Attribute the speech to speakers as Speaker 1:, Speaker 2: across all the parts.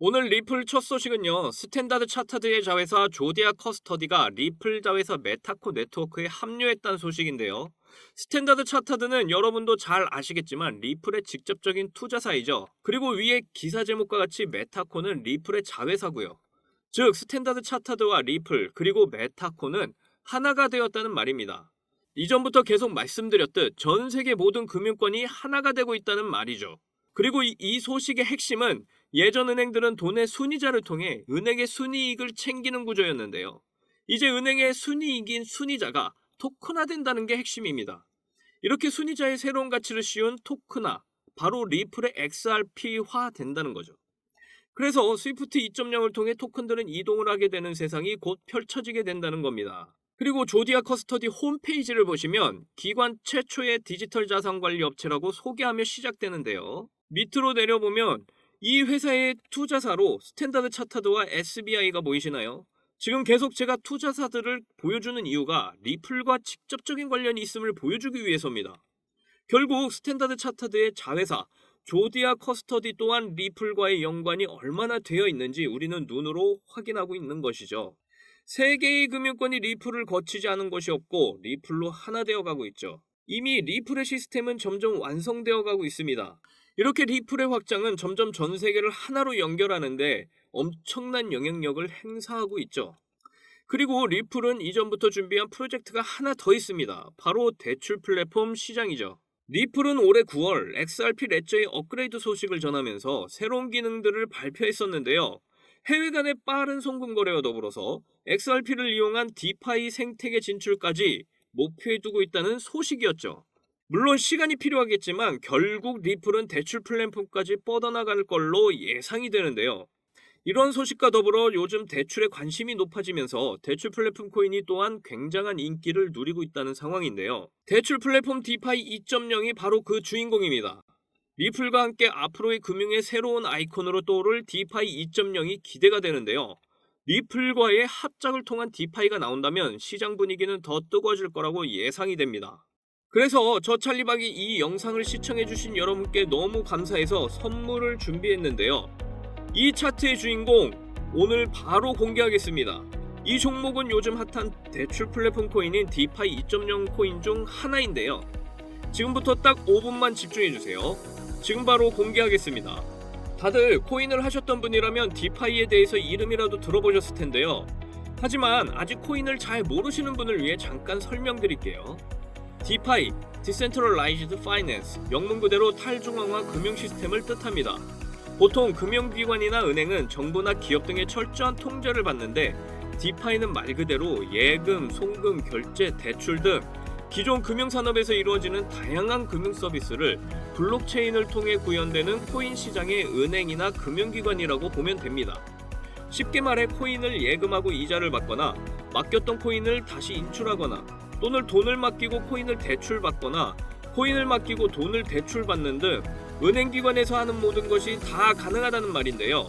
Speaker 1: 오늘 리플 첫 소식은요. 스탠다드 차터드의 자회사 조디아 커스터디가 리플 자회사 메타코 네트워크에 합류했다는 소식인데요. 스탠다드 차터드는 여러분도 잘 아시겠지만 리플의 직접적인 투자사이죠. 그리고 위에 기사 제목과 같이 메타코는 리플의 자회사고요. 즉 스탠다드 차터드와 리플 그리고 메타코는 하나가 되었다는 말입니다. 이전부터 계속 말씀드렸듯 전 세계 모든 금융권이 하나가 되고 있다는 말이죠. 그리고 이 소식의 핵심은 예전 은행들은 돈의 순이자를 통해 은행의 순이익을 챙기는 구조였는데요. 이제 은행의 순이익인 순이자가 토큰화된다는 게 핵심입니다. 이렇게 순이자의 새로운 가치를 씌운 토큰화, 바로 리플의 XRP화 된다는 거죠. 그래서 스위프트 2.0을 통해 토큰들은 이동을 하게 되는 세상이 곧 펼쳐지게 된다는 겁니다. 그리고 조디아 커스터디 홈페이지를 보시면 기관 최초의 디지털 자산 관리 업체라고 소개하며 시작되는데요. 밑으로 내려보면 이 회사의 투자사로 스탠다드 차터드와 SBI가 보이시나요? 지금 계속 제가 투자사들을 보여주는 이유가 리플과 직접적인 관련이 있음을 보여주기 위해서입니다. 결국 스탠다드 차터드의 자회사 조디아 커스터디 또한 리플과의 연관이 얼마나 되어 있는지 우리는 눈으로 확인하고 있는 것이죠. 세 개의 금융권이 리플을 거치지 않은 것이 없고 리플로 하나 되어가고 있죠. 이미 리플의 시스템은 점점 완성되어가고 있습니다. 이렇게 리플의 확장은 점점 전 세계를 하나로 연결하는데 엄청난 영향력을 행사하고 있죠. 그리고 리플은 이전부터 준비한 프로젝트가 하나 더 있습니다. 바로 대출 플랫폼 시장이죠. 리플은 올해 9월 XRP 레저의 업그레이드 소식을 전하면서 새로운 기능들을 발표했었는데요. 해외 간의 빠른 송금 거래와 더불어서 XRP를 이용한 디파이 생태계 진출까지 목표에 두고 있다는 소식이었죠. 물론 시간이 필요하겠지만 결국 리플은 대출 플랫폼까지 뻗어나갈 걸로 예상이 되는데요. 이런 소식과 더불어 요즘 대출에 관심이 높아지면서 대출 플랫폼 코인이 또한 굉장한 인기를 누리고 있다는 상황인데요. 대출 플랫폼 디파이 2.0이 바로 그 주인공입니다. 리플과 함께 앞으로의 금융의 새로운 아이콘으로 떠오를 디파이 2.0이 기대가 되는데요. 리플과의 합작을 통한 디파이가 나온다면 시장 분위기는 더 뜨거워질 거라고 예상이 됩니다. 그래서 저 찰리박이 이 영상을 시청해주신 여러분께 너무 감사해서 선물을 준비했는데요. 이 차트의 주인공 오늘 바로 공개하겠습니다. 이 종목은 요즘 핫한 대출 플랫폼 코인인 디파이 2.0 코인 중 하나인데요. 지금부터 딱 5분만 집중해주세요. 지금 바로 공개하겠습니다. 다들 코인을 하셨던 분이라면 디파이에 대해서 이름이라도 들어보셨을 텐데요. 하지만 아직 코인을 잘 모르시는 분을 위해 잠깐 설명드릴게요. 디파이, Decentralized Finance, 명문 그대로 탈중앙화 금융 시스템을 뜻합니다. 보통 금융기관이나 은행은 정부나 기업 등의 철저한 통제를 받는데 디파이는 말 그대로 예금, 송금, 결제, 대출 등 기존 금융산업에서 이루어지는 다양한 금융 서비스를 블록체인을 통해 구현되는 코인 시장의 은행이나 금융기관이라고 보면 됩니다. 쉽게 말해 코인을 예금하고 이자를 받거나 맡겼던 코인을 다시 인출하거나 또는 돈을 맡기고 코인을 대출받거나 코인을 맡기고 돈을 대출받는 등 은행기관에서 하는 모든 것이 다 가능하다는 말인데요.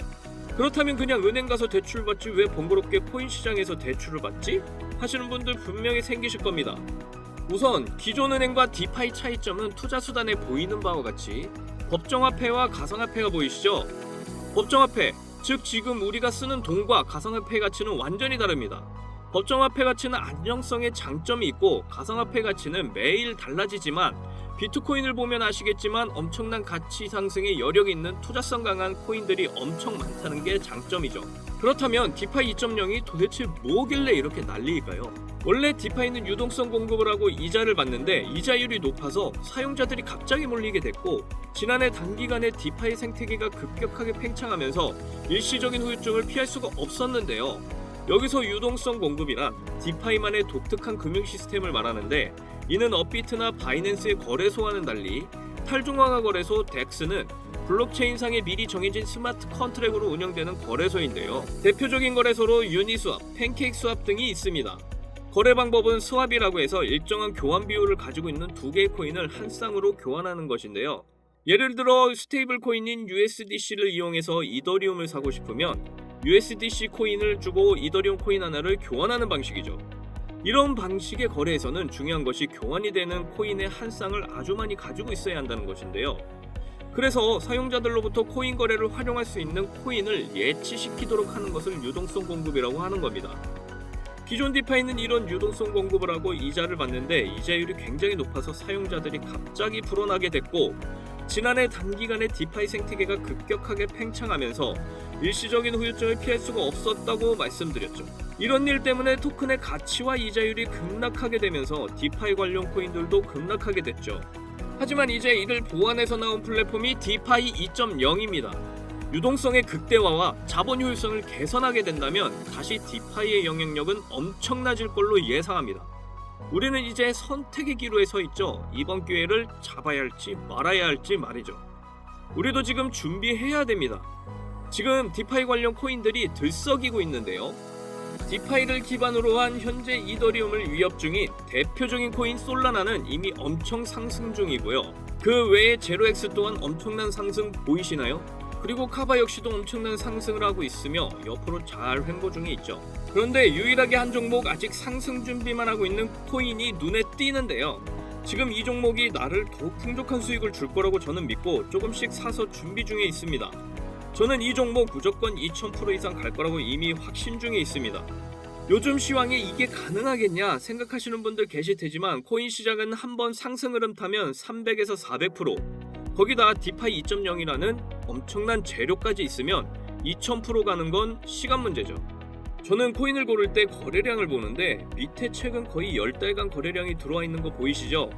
Speaker 1: 그렇다면 그냥 은행 가서 대출받지 왜 번거롭게 코인 시장에서 대출을 받지? 하시는 분들 분명히 생기실 겁니다. 우선 기존 은행과 디파이 차이점은 투자 수단에 보이는 바와 같이 법정화폐와 가상화폐가 보이시죠? 법정화폐, 즉 지금 우리가 쓰는 돈과 가상화폐 가치는 완전히 다릅니다. 법정화폐 가치는 안정성에 장점이 있고 가상화폐 가치는 매일 달라지지만 비트코인을 보면 아시겠지만 엄청난 가치 상승의 여력이 있는 투자성 강한 코인들이 엄청 많다는 게 장점이죠. 그렇다면 디파이 2.0이 도대체 뭐길래 이렇게 난리일까요? 원래 디파이는 유동성 공급을 하고 이자를 받는데 이자율이 높아서 사용자들이 갑자기 몰리게 됐고 지난해 단기간에 디파이 생태계가 급격하게 팽창하면서 일시적인 후유증을 피할 수가 없었는데요. 여기서 유동성 공급이란 디파이만의 독특한 금융 시스템을 말하는데 이는 업비트나 바이낸스의 거래소와는 달리 탈중앙화 거래소 덱스는 블록체인상에 미리 정해진 스마트 컨트랙으로 운영되는 거래소인데요. 대표적인 거래소로 유니스왑, 팬케이크스왑 등이 있습니다. 거래 방법은 스왑이라고 해서 일정한 교환 비율을 가지고 있는 두 개의 코인을 한 쌍으로 교환하는 것인데요. 예를 들어 스테이블 코인인 USDC를 이용해서 이더리움을 사고 싶으면 USDC 코인을 주고 이더리움 코인 하나를 교환하는 방식이죠. 이런 방식의 거래에서는 중요한 것이 교환이 되는 코인의 한 쌍을 아주 많이 가지고 있어야 한다는 것인데요. 그래서 사용자들로부터 코인 거래를 활용할 수 있는 코인을 예치시키도록 하는 것을 유동성 공급이라고 하는 겁니다. 기존 디파이는 이런 유동성 공급을 하고 이자를 받는데 이자율이 굉장히 높아서 사용자들이 갑자기 불어나게 됐고, 지난해 단기간에 디파이 생태계가 급격하게 팽창하면서 일시적인 후유증을 피할 수가 없었다고 말씀드렸죠. 이런 일 때문에 토큰의 가치와 이자율이 급락하게 되면서 디파이 관련 코인들도 급락하게 됐죠. 하지만 이제 이를 보완해서 나온 플랫폼이 디파이 2.0입니다. 유동성의 극대화와 자본 효율성을 개선하게 된다면 다시 디파이의 영향력은 엄청나질 걸로 예상합니다. 우리는 이제 선택의 기로에 서 있죠. 이번 기회를 잡아야 할지 말아야 할지 말이죠. 우리도 지금 준비해야 됩니다. 지금 디파이 관련 코인들이 들썩이고 있는데요. 디파이를 기반으로 한 현재 이더리움을 위협 중인 대표적인 코인 솔라나는 이미 엄청 상승 중이고요. 그 외에 제로엑스 또한 엄청난 상승 보이시나요? 그리고 카바 역시도 엄청난 상승을 하고 있으며 옆으로 잘 횡보 중에 있죠. 그런데 유일하게 한 종목 아직 상승 준비만 하고 있는 코인이 눈에 띄는데요. 지금 이 종목이 나를 더욱 풍족한 수익을 줄 거라고 저는 믿고 조금씩 사서 준비 중에 있습니다. 저는 이 종목 무조건 2000% 이상 갈 거라고 이미 확신 중에 있습니다. 요즘 시황에 이게 가능하겠냐 생각하시는 분들 계실 테지만 코인 시장은 한번 상승 흐름 타면 300에서 400%, 거기다 디파이 2.0이라는 엄청난 재료까지 있으면 2000% 가는 건 시간 문제죠. 저는 코인을 고를 때 거래량을 보는데 밑에 최근 거의 10달간 거래량이 들어와 있는 거 보이시죠?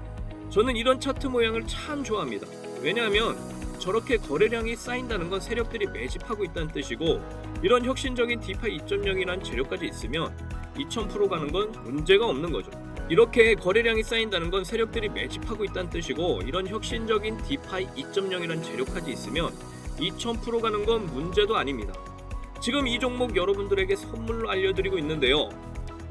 Speaker 1: 저는 이런 차트 모양을 참 좋아합니다. 왜냐하면 저렇게 거래량이 쌓인다는 건 세력들이 매집하고 있다는 뜻이고, 이런 혁신적인 디파이 2.0이라는 재료까지 있으면 2000% 가는 건 문제가 없는 거죠. 이렇게 거래량이 쌓인다는 건 세력들이 매집하고 있다는 뜻이고, 이런 혁신적인 디파이 2.0이라는 재료까지 있으면 2000% 가는 건 문제도 아닙니다. 지금 이 종목 여러분들에게 선물로 알려드리고 있는데요.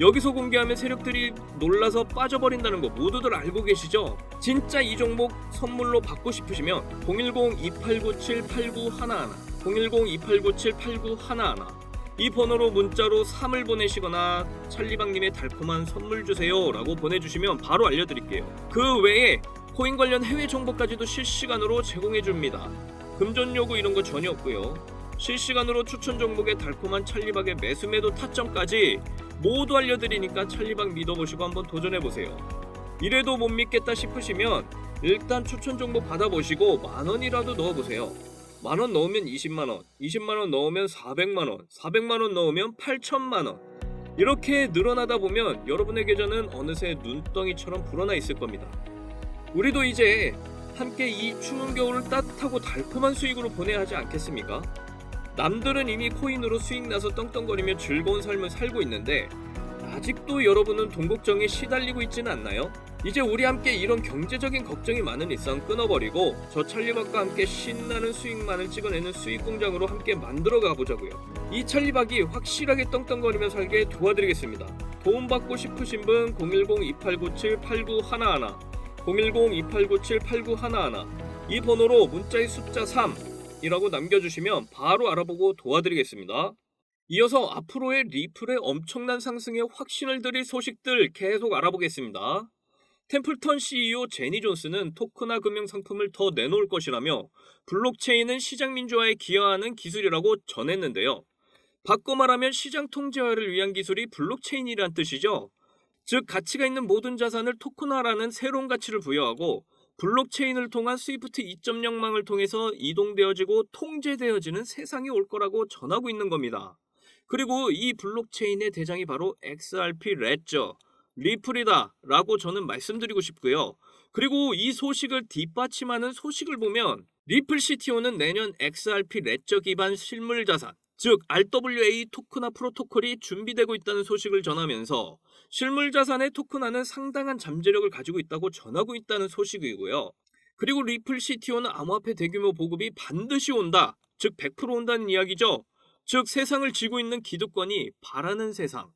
Speaker 1: 여기서 공개하면 세력들이 놀라서 빠져버린다는 거 모두들 알고 계시죠? 진짜 이 종목 선물로 받고 싶으시면 010-2897-8911 010-2897-8911 이 번호로 문자로 3을 보내시거나 찰리방님의 달콤한 선물 주세요 라고 보내주시면 바로 알려드릴게요. 그 외에 코인 관련 해외 정보까지도 실시간으로 제공해줍니다. 금전 요구 이런 거 전혀 없고요. 실시간으로 추천 종목의 달콤한 찰리박의 매수 매도 타점까지 모두 알려드리니까 찰리박 믿어보시고 한번 도전해보세요. 이래도 못 믿겠다 싶으시면 일단 추천 종목 받아보시고 만원이라도 넣어보세요. 만원 넣으면 20만원, 20만원 넣으면 400만원, 400만원 넣으면 8천만원. 이렇게 늘어나다 보면 여러분의 계좌는 어느새 눈덩이처럼 불어나 있을 겁니다. 우리도 이제 함께 이 추운 겨울을 따뜻하고 달콤한 수익으로 보내야 하지 않겠습니까? 남들은 이미 코인으로 수익 나서 떵떵거리며 즐거운 삶을 살고 있는데 아직도 여러분은 돈 걱정에 시달리고 있지는 않나요? 이제 우리 함께 이런 경제적인 걱정이 많은 일상 끊어버리고 저 찰리박과 함께 신나는 수익만을 찍어내는 수익공장으로 함께 만들어 가보자고요. 이 찰리박이 확실하게 떵떵거리며 살게 도와드리겠습니다. 도움받고 싶으신 분 010-2897-8911 010-2897-8911 이 번호로 문자의 숫자 3 이라고 남겨주시면 바로 알아보고 도와드리겠습니다. 이어서 앞으로의 리플의 엄청난 상승에 확신을 드릴 소식들 계속 알아보겠습니다. 템플턴 CEO 제니 존스는 토크나 금융상품을 더 내놓을 것이라며 블록체인은 시장 민주화에 기여하는 기술이라고 전했는데요. 바꿔 말하면 시장 통제화를 위한 기술이 블록체인이란 뜻이죠. 즉 가치가 있는 모든 자산을 토큰화라는 새로운 가치를 부여하고 블록체인을 통한 스위프트 2.0망을 통해서 이동되어지고 통제되어지는 세상이 올 거라고 전하고 있는 겁니다. 그리고 이 블록체인의 대장이 바로 XRP 레저, 리플이다 라고 저는 말씀드리고 싶고요. 그리고 이 소식을 뒷받침하는 소식을 보면 리플 CTO는 내년 XRP 레저 기반 실물자산, 즉 RWA 토크나 프로토콜이 준비되고 있다는 소식을 전하면서 실물자산의 토큰화는 상당한 잠재력을 가지고 있다고 전하고 있다는 소식이고요. 그리고 리플 CTO는 암호화폐 대규모 보급이 반드시 온다, 즉 100% 온다는 이야기죠. 즉 세상을 쥐고 있는 기득권이 바라는 세상,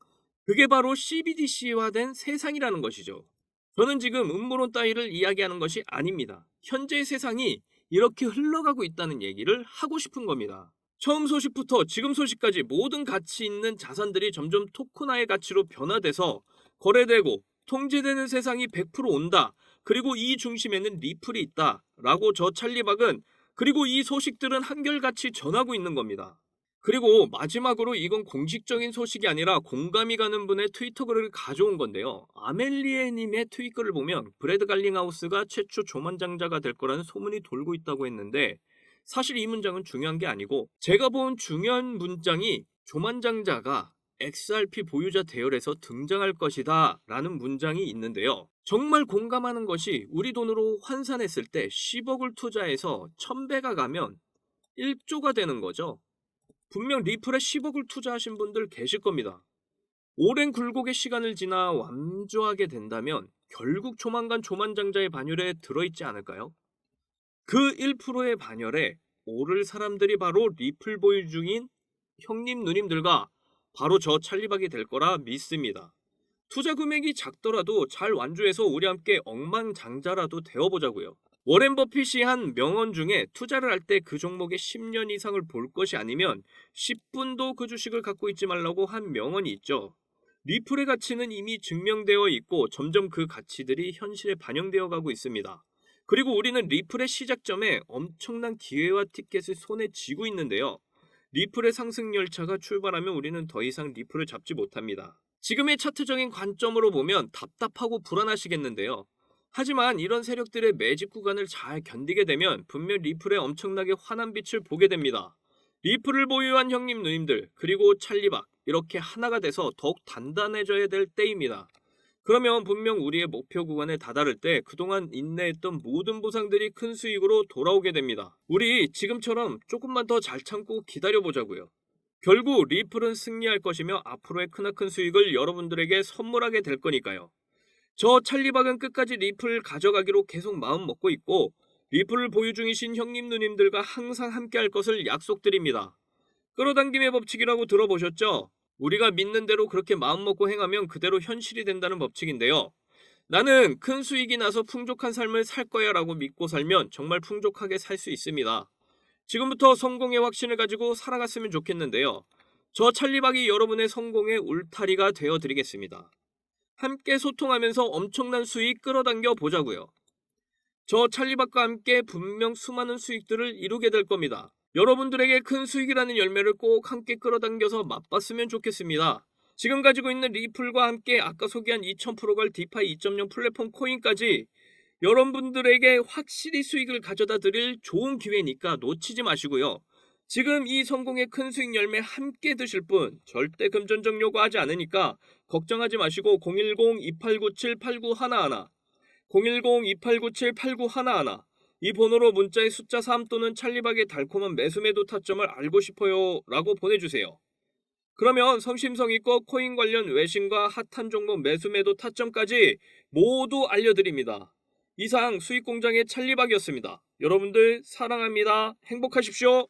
Speaker 1: 그게 바로 CBDC화된 세상이라는 것이죠. 저는 지금 음모론 따위를 이야기하는 것이 아닙니다. 현재의 세상이 이렇게 흘러가고 있다는 얘기를 하고 싶은 겁니다. 처음 소식부터 지금 소식까지 모든 가치 있는 자산들이 점점 토큰화의 가치로 변화돼서 거래되고 통제되는 세상이 100% 온다. 그리고 이 중심에는 리플이 있다 라고 저 찰리박은 그리고 이 소식들은 한결같이 전하고 있는 겁니다. 그리고 마지막으로 이건 공식적인 소식이 아니라 공감이 가는 분의 트위터 글을 가져온 건데요. 아멜리에님의 트윗글을 보면 브래드 갈링하우스가 최초 조만장자가 될 거라는 소문이 돌고 있다고 했는데 사실 이 문장은 중요한 게 아니고 제가 본 중요한 문장이 조만장자가 XRP 보유자 대열에서 등장할 것이다 라는 문장이 있는데요. 정말 공감하는 것이 우리 돈으로 환산했을 때 10억을 투자해서 1000배가 가면 1조가 되는 거죠. 분명 리플에 10억을 투자하신 분들 계실 겁니다. 오랜 굴곡의 시간을 지나 완주하게 된다면 결국 조만간 조만장자의 반열에 들어있지 않을까요? 그 1%의 반열에 오를 사람들이 바로 리플 보유 중인 형님 누님들과 바로 저 찰리박이 될 거라 믿습니다. 투자 금액이 작더라도 잘 완주해서 우리 함께 억만장자라도 되어보자고요. 워렌 버핏이 한 명언 중에 투자를 할 때 그 종목에 10년 이상을 볼 것이 아니면 10분도 그 주식을 갖고 있지 말라고 한 명언이 있죠. 리플의 가치는 이미 증명되어 있고 점점 그 가치들이 현실에 반영되어 가고 있습니다. 그리고 우리는 리플의 시작점에 엄청난 기회와 티켓을 손에 쥐고 있는데요. 리플의 상승 열차가 출발하면 우리는 더 이상 리플을 잡지 못합니다. 지금의 차트적인 관점으로 보면 답답하고 불안하시겠는데요. 하지만 이런 세력들의 매집 구간을 잘 견디게 되면 분명 리플에 엄청나게 환한 빛을 보게 됩니다. 리플을 보유한 형님 누님들 그리고 찰리박 이렇게 하나가 돼서 더욱 단단해져야 될 때입니다. 그러면 분명 우리의 목표 구간에 다다를 때 그동안 인내했던 모든 보상들이 큰 수익으로 돌아오게 됩니다. 우리 지금처럼 조금만 더 잘 참고 기다려보자고요. 결국 리플은 승리할 것이며 앞으로의 크나큰 수익을 여러분들에게 선물하게 될 거니까요. 저 찰리박은 끝까지 리플을 가져가기로 계속 마음 먹고 있고 리플을 보유 중이신 형님 누님들과 항상 함께 할 것을 약속드립니다. 끌어당김의 법칙이라고 들어보셨죠? 우리가 믿는 대로 그렇게 마음 먹고 행하면 그대로 현실이 된다는 법칙인데요. 나는 큰 수익이 나서 풍족한 삶을 살 거야 라고 믿고 살면 정말 풍족하게 살 수 있습니다. 지금부터 성공의 확신을 가지고 살아갔으면 좋겠는데요. 저 찰리박이 여러분의 성공의 울타리가 되어드리겠습니다. 함께 소통하면서 엄청난 수익 끌어당겨 보자고요. 저 찰리박과 함께 분명 수많은 수익들을 이루게 될 겁니다. 여러분들에게 큰 수익이라는 열매를 꼭 함께 끌어당겨서 맛봤으면 좋겠습니다. 지금 가지고 있는 리플과 함께 아까 소개한 2000% 걸 디파이 2.0 플랫폼 코인까지 여러분들에게 확실히 수익을 가져다 드릴 좋은 기회니까 놓치지 마시고요. 지금 이 성공의 큰 수익 열매 함께 드실 분 절대 금전적 요구하지 않으니까 걱정하지 마시고 010-2897-8911 010-2897-8911 이 번호로 문자의 숫자 3 또는 찰리박의 달콤한 매수매도 타점을 알고 싶어요 라고 보내주세요. 그러면 성심성의껏 코인 관련 외신과 핫한 종목 매수매도 타점까지 모두 알려드립니다. 이상 수익공장의 찰리박이었습니다. 여러분들 사랑합니다. 행복하십시오.